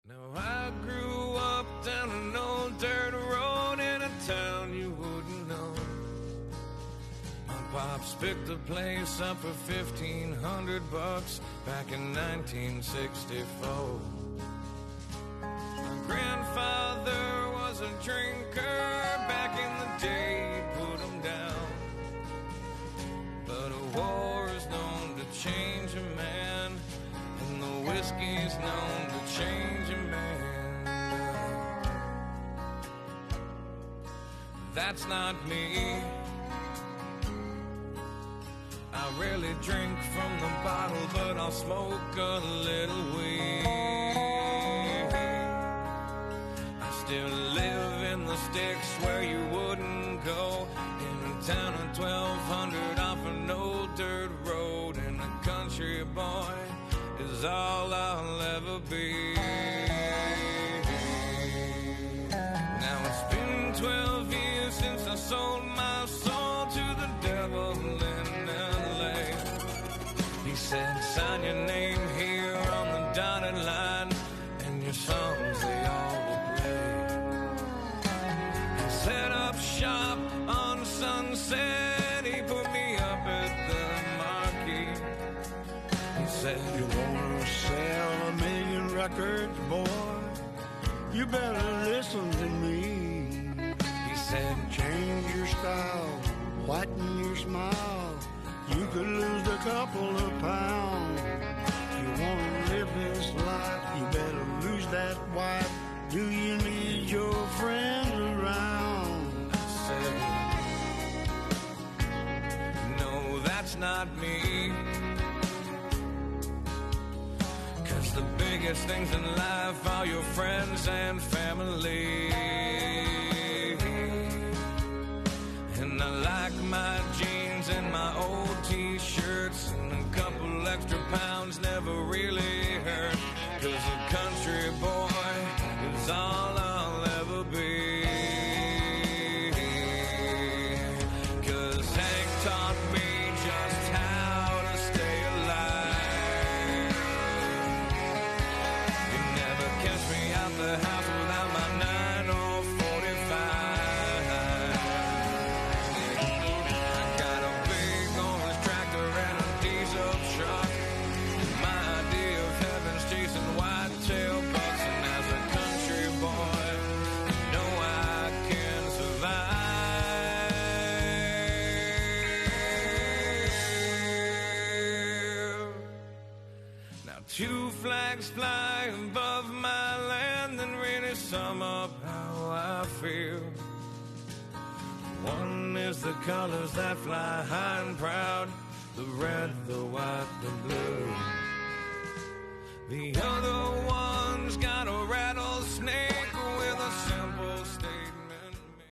Now I grew up down an old dirt road in a town you wouldn't know. My pops picked the place up for $1,500 back in 1964. My grandfather was a drinker back in the day, he put him down. But a war is known to change a man, and the whiskey's known to change a man. That's not me. I rarely drink from the bottle, but I'll smoke a little weed. I still live in the sticks where you wouldn't go, in a town of 1,200 off an old dirt road, and a country boy is all I'll ever be. Now it's been 12 years since I sold my soul to the devil in LA. He said, sign your name here on the dotted line, and your songs they all will play. He set up shop on Sunset, he put me up at the marquee. He said, you wanna sell 1,000,000 records, boy? You better listen to me. He said, change your style, whiten your smile. You could lose a couple of pounds. You wanna live this life, you better lose that wife. Do you need your friends around? I said, no, that's not me. The biggest things in life are your friends and family. And I like my jeans and my old t-shirts, and a couple extra pounds never really hurt, 'cause a country boy is all I'll ever be. 'Cause Hank taught me just how to stay alive. Catch me out the house without my 9 or 45. I got a big orange tractor and a diesel truck. My idea of heaven's chasing whitetail bucks, and as a country boy, I know I can survive. Now 2 flags fly above my land and really sum up how I feel. One is the colors that fly high and proud, the red, the white, the blue. The other